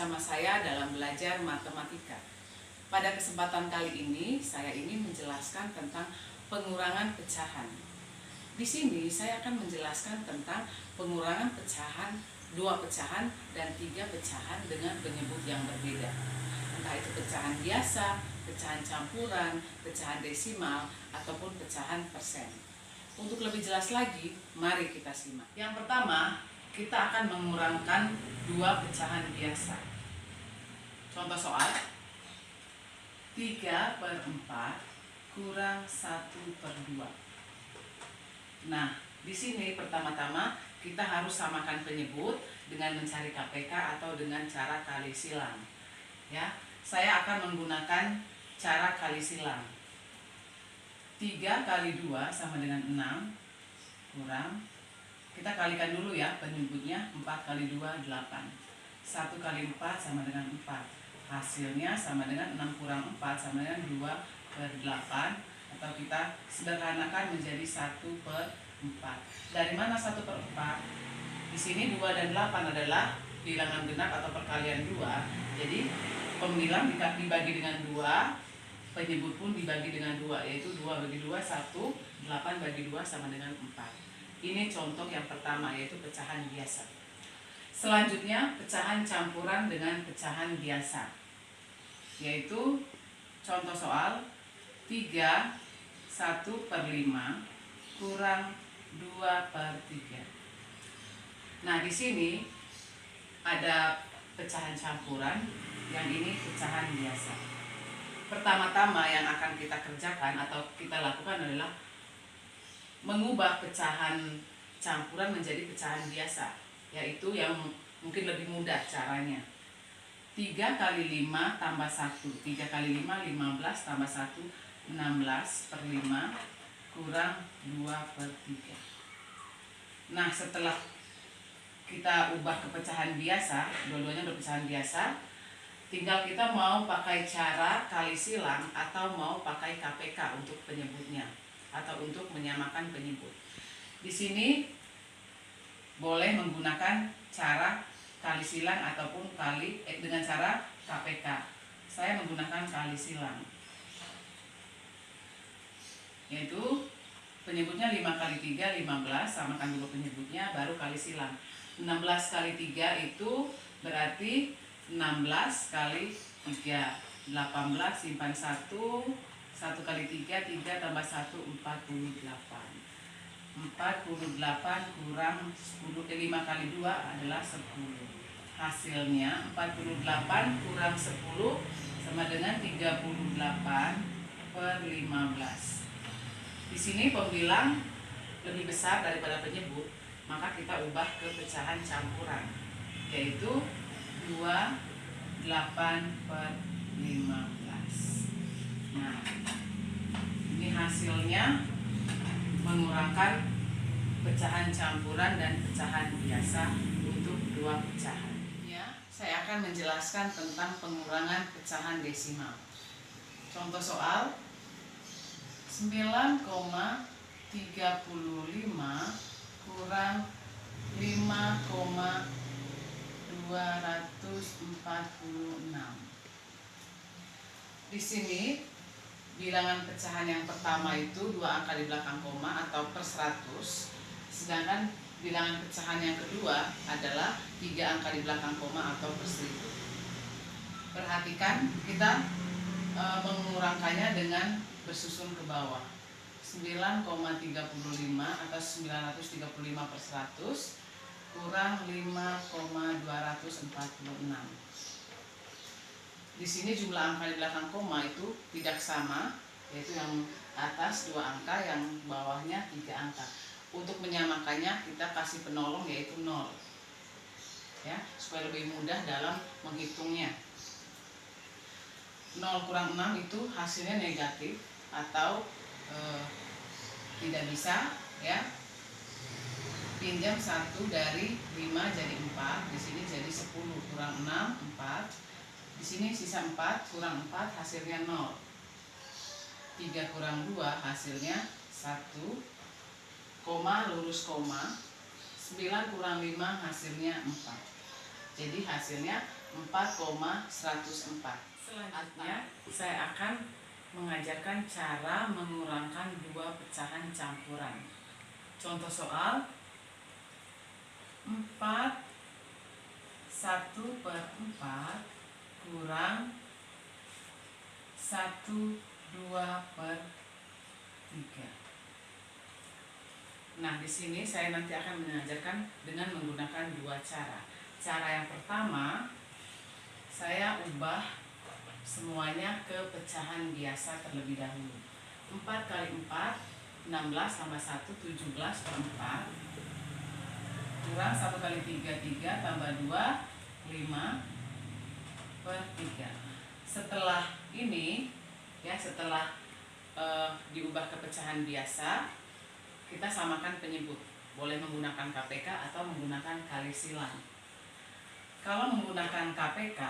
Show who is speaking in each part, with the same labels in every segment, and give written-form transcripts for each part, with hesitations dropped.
Speaker 1: bersama saya dalam belajar matematika. Pada kesempatan kali ini, saya ingin menjelaskan tentang pengurangan pecahan. Di sini saya akan menjelaskan tentang pengurangan pecahan, 2 pecahan dan 3 pecahan dengan penyebut yang berbeda. Entah itu pecahan biasa, pecahan campuran, pecahan desimal, ataupun pecahan persen. Untuk lebih jelas lagi, mari kita simak. Yang pertama, kita akan mengurangkan 2 pecahan biasa. Contoh soal, 3/4 kurang 1/2. Nah, di sini pertama-tama kita harus samakan penyebut dengan mencari KPK atau dengan cara kali silang. Ya, saya akan menggunakan cara kali silang. 3 kali 2 sama dengan 6 kurang, kita kalikan dulu ya penyebutnya, 4 kali 2 8. 1 kali 4 sama dengan 4. Hasilnya sama dengan 6 kurang 4 sama dengan 2/8, atau kita sederhanakan menjadi 1/4. Dari mana 1/4? Di sini 2 dan 8 adalah bilangan genap atau perkalian 2. Jadi pembilang dibagi dengan 2, penyebut pun dibagi dengan 2, yaitu 2 bagi 2 1, 8 bagi 2 sama dengan 4. Ini contoh yang pertama, yaitu pecahan biasa. Selanjutnya pecahan campuran dengan pecahan biasa, yaitu contoh soal 3 1/5 kurang 2/3. Nah, di sini ada pecahan campuran, yang ini pecahan biasa. Pertama-tama yang akan kita kerjakan atau kita lakukan adalah mengubah pecahan campuran menjadi pecahan biasa, yaitu yang mungkin lebih mudah caranya. 3 kali 5 tambah 1. 3 kali 5, 15 tambah 1, 16/5 kurang 2/3. Nah, setelah kita ubah ke pecahan biasa, dua-duanya berpecahan biasa, tinggal kita mau pakai cara kali silang atau mau pakai KPK untuk penyebutnya atau untuk menyamakan penyebut. Di sini boleh menggunakan cara kali silang ataupun dengan cara KPK. Saya menggunakan kali silang, yaitu penyebutnya 5 kali 3 15, samakan dulu penyebutnya baru kali silang. 16 kali 3 itu berarti 16 kali 3, 18 simpan 1 kali 3, 3 tambah 1 48. 48 kurang 10, 5 kali 2 adalah 10. Hasilnya 48 kurang 10 sama dengan 38/15. Di sini pembilang lebih besar daripada penyebut, maka kita ubah ke pecahan campuran, yaitu 28/15. Nah, ini hasilnya mengurangkan pecahan campuran dan pecahan biasa untuk 2 pecahan. Ya, saya akan menjelaskan tentang pengurangan pecahan desimal. Contoh soal 9,35 kurang 5,246. Di sini bilangan pecahan yang pertama itu 2 angka di belakang koma atau per 100, sedangkan bilangan pecahan yang kedua adalah 3 angka di belakang koma atau per 1000. Perhatikan, kita mengurangkannya dengan bersusun ke bawah. 9,35 atau 935 per 100 kurang 5,246. Di sini jumlah angka di belakang koma itu tidak sama, yaitu yang atas 2 angka, yang bawahnya 3 angka. Untuk menyamakannya kita kasih penolong, yaitu 0. Ya, supaya lebih mudah dalam menghitungnya. 0 kurang 6 itu hasilnya negatif atau tidak bisa, ya. Pinjam 1 dari 5 jadi 4, di sini jadi 10 kurang 6 4. Di sini sisa 4 kurang 4 hasilnya 0. 3 kurang 2 hasilnya 1, koma lurus koma. 9 kurang 5 hasilnya 4. Jadi hasilnya 4,104. Selanjutnya saya akan mengajarkan cara mengurangkan dua pecahan campuran. Contoh soal 4 1/4 kurang 1/2/3. Nah, di sini saya nanti akan mengajarkan dengan menggunakan dua cara. Cara yang pertama, saya ubah semuanya ke pecahan biasa terlebih dahulu. 4 kali 4, 16 tambah 1, 17/4. Kurang 1 kali 3, 3 tambah 2, 5/3. Setelah ini, ya setelah diubah ke pecahan biasa, kita samakan penyebut. Boleh menggunakan KPK atau menggunakan kali silang. Kalau menggunakan KPK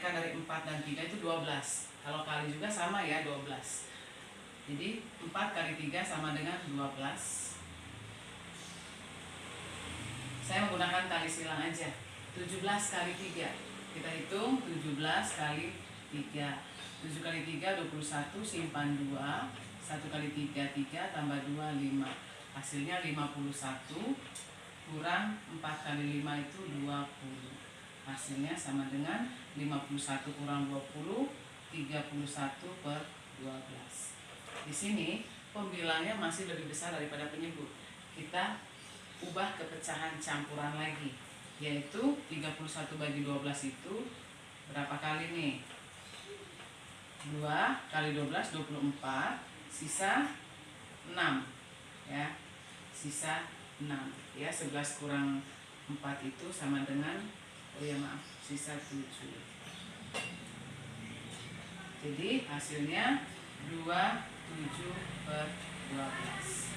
Speaker 1: dari 4 dan 3 itu 12. Kalau kali juga sama ya, 12. Jadi 4 kali 3 sama dengan 12. Saya menggunakan kali silang aja. 17 kali 3. Kita hitung 17 kali 3. 7 kali 3, 21, simpan 2. 1 kali 3, 3 tambah 2, 5. Hasilnya 51 kurang 4 kali 5 itu 20. Hasilnya sama dengan 51 kurang 20, 31/12. Di sini pembilangnya masih lebih besar daripada penyebut. Kita ubah ke pecahan campuran lagi, yaitu 31 bagi 12 itu berapa kali nih? 2 kali 12, 24. Sisa 6 ya, sisa 6 ya. 11 kurang 4 itu sama dengan sisa 7. Jadi hasilnya 27/12.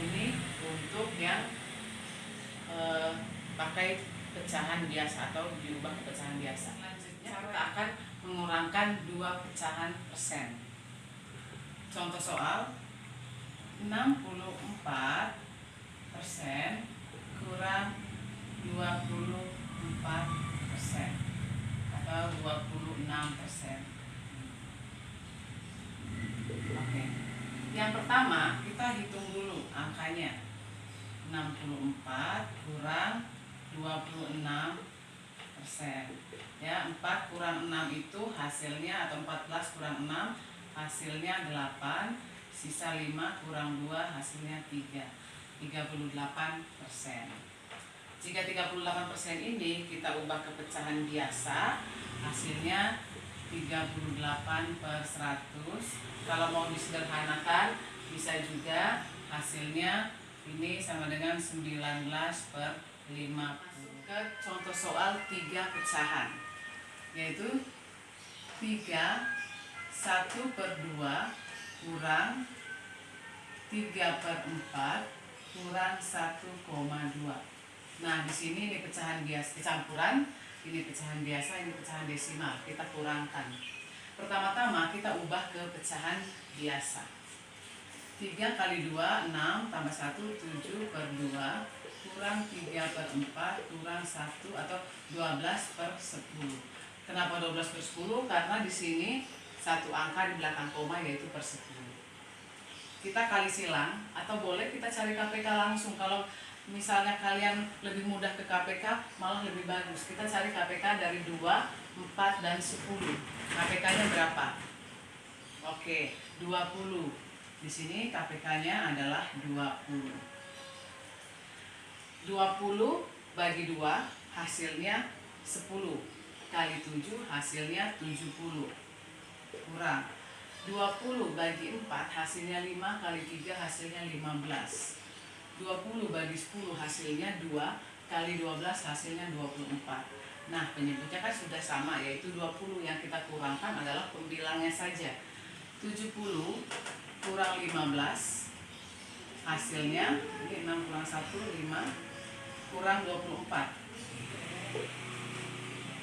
Speaker 1: Ini untuk yang pakai pecahan biasa atau diubah ke pecahan biasa. Selanjutnya kita akan mengurangkan dua pecahan persen. Contoh soal 64% kurang 24% atau 26%. Oke. Yang pertama kita hitung dulu angkanya. 64 kurang 26%. Ya, 4 kurang 6 itu hasilnya, atau 14 kurang 6 hasilnya 8, sisa 5 kurang 2 hasilnya 3, 38%. Jika 38% ini kita ubah ke pecahan biasa, hasilnya 38/100. Kalau mau disederhanakan bisa juga hasilnya ini sama dengan 19/50. Ke contoh soal 3 pecahan, yaitu 3 1/2 kurang 3/4 kurang 1,2. Nah, di sini ini pecahan biasa campuran, ini pecahan biasa, ini pecahan desimal. Kita kurangkan. Pertama-tama kita ubah ke pecahan biasa. 3 kali 2, 6 tambah 1, 7/2 kurang 3/4 kurang 1 atau 12/10. Kenapa 12/10? Karena di sini satu angka di belakang koma, yaitu per 10. Kita kali silang atau boleh kita cari KPK langsung. Kalau misalnya kalian lebih mudah ke KPK, malah lebih bagus. Kita cari KPK dari 2, 4, dan 10. KPK-nya berapa? Oke, 20. Di sini KPK-nya adalah 20. 20 bagi 2 hasilnya 10. Kali 7 hasilnya 70. Kurang 20 bagi 4 hasilnya 5, kali 3 hasilnya 15. 20 bagi 10 hasilnya 2, kali 12 hasilnya 24. Nah, penyebutnya kan sudah sama, yaitu 20. Yang kita kurangkan adalah pembilangnya saja. 70 kurang 15 hasilnya, ini 6 kurang 1, 5 kurang 24.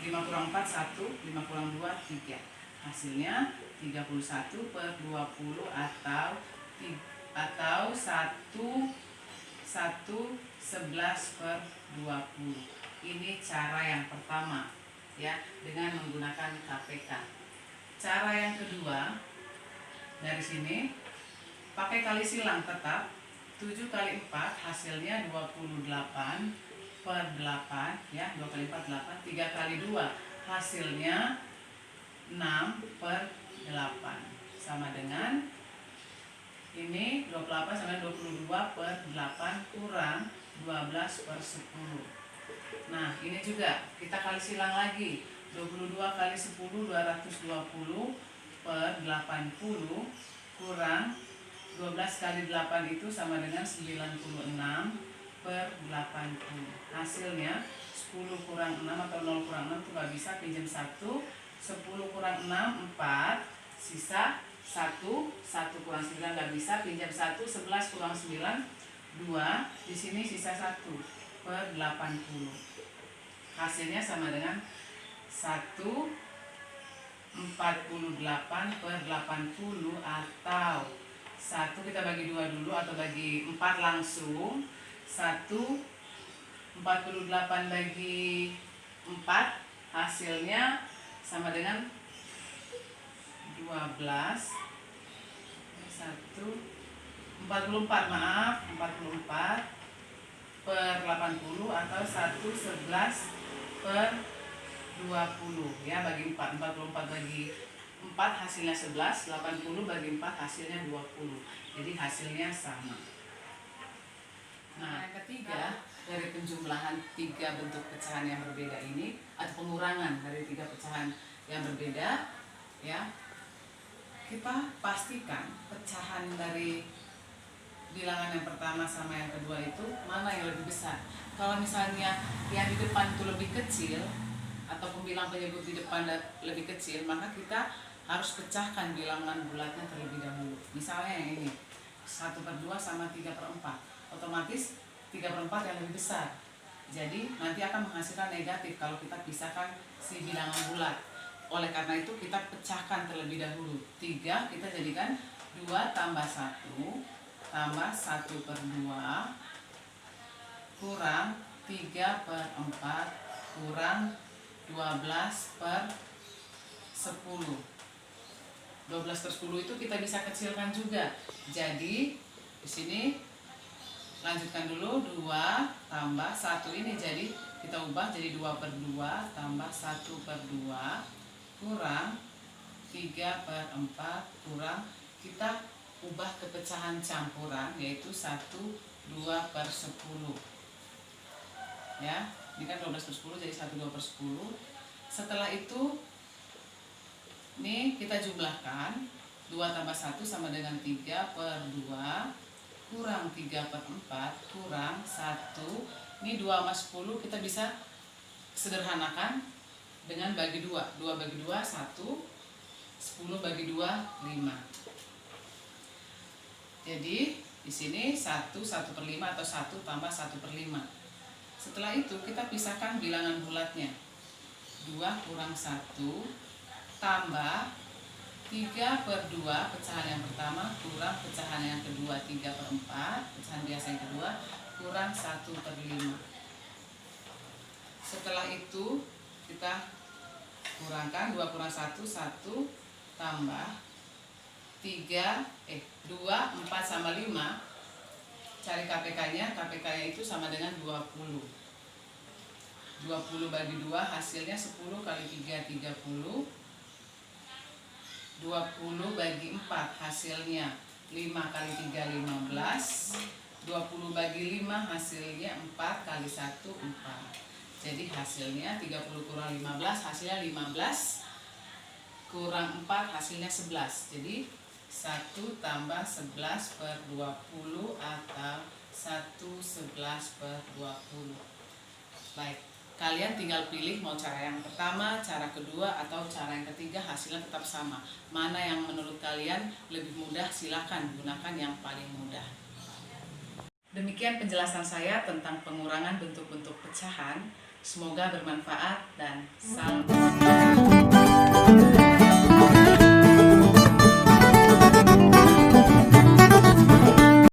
Speaker 1: 5 kurang 4, 1, 5 kurang 2, 3. Hasilnya 31/20 atau 11/20. Ini cara yang pertama. ya, dengan menggunakan KPK. Cara yang kedua, dari sini pakai kali silang tetap. 7 kali 4 hasilnya 28 per 8 ya, 2 kali 4 8, 3 kali 2 hasilnya 6 per 8 sama dengan ini 28 sama 22 per 8 kurang 12 per 10. Nah ini juga kita kali silang lagi, 22 kali 10 220 per 80 kurang 12 kali 8 itu sama dengan 96 per 80. Hasilnya 10 kurang 6 atau 0 kurang 6 itu gak bisa, pinjam 1. 10 kurang 6 4, sisa 1. 1 kurang 9 gak bisa, pinjam 1. 11 kurang 9 2, di sini sisa 1 per 80. Hasilnya sama dengan 1 48 per 80 atau 1 kita bagi 2 dulu atau bagi 4 langsung. 1 48 bagi 4 hasilnya sama dengan 12 1 44 maaf 44 per 80 atau 1 11 per 20 ya, bagi 4 44 bagi 4 hasilnya 11, 80 bagi 4 hasilnya 20. Jadi hasilnya sama. Nah, yang ketiga dari penjumlahan 3 bentuk pecahan yang berbeda ini atau pengurangan dari 3 pecahan yang berbeda ya. Kita pastikan pecahan dari bilangan yang pertama sama yang kedua itu mana yang lebih besar. Kalau misalnya yang di depan itu lebih kecil ataupun bilang penyebut di depan lebih kecil, maka kita harus pecahkan bilangan bulatnya terlebih dahulu. Misalnya yang ini 1/2 sama 3/4, otomatis 3/4 yang lebih besar. Jadi nanti akan menghasilkan negatif kalau kita pisahkan si bilangan bulat. Oleh karena itu kita pecahkan terlebih dahulu. 3 kita jadikan 2 tambah 1 tambah 1/2 kurang 3/4 kurang 12 per 10. 12 per 10 itu kita bisa kecilkan juga. Jadi di sini lanjutkan dulu 2 tambah 1 ini jadi kita ubah jadi 2/2 tambah 1/2 kurang 3/4 kurang, kita ubah ke pecahan campuran yaitu 1 2 per 10 ya. Ini kan 12 per 10 jadi 1 2 per 10. Setelah itu ini kita jumlahkan 2 tambah 1 sama dengan 3/2 kurang 3/4 kurang 1. Ini 2 sama 10 kita bisa sederhanakan dengan bagi 2. 2 bagi 2 1, 10 bagi 2 5. Jadi di sini 1/5 atau 1 tambah 1/5. Setelah itu kita pisahkan bilangan bulatnya. 2 kurang 1 tambah 3/2 pecahan yang pertama kurang pecahan yang kedua 3/4, pecahan biasa yang kedua kurang 1/5. Setelah itu kita kurangkan 2 kurang 1 1 tambah 2 4 sama 5. Cari KPK-nya, KPK-nya itu sama dengan 20. 20 bagi 2 hasilnya 10 kali 3 30. 20 bagi 4 hasilnya 5 kali 3 15. 20 bagi 5 hasilnya 4 kali 1 4. Jadi hasilnya 30 kurang 15 hasilnya 15 kurang 4 hasilnya 11. Jadi 1 tambah 11 per 20 atau 1 11 per 20. Baik, kalian tinggal pilih mau cara yang pertama, cara kedua, atau cara yang ketiga, hasilnya tetap sama. Mana yang menurut kalian lebih mudah, silakan gunakan yang paling mudah. Demikian penjelasan saya tentang pengurangan bentuk-bentuk pecahan. Semoga bermanfaat dan salam.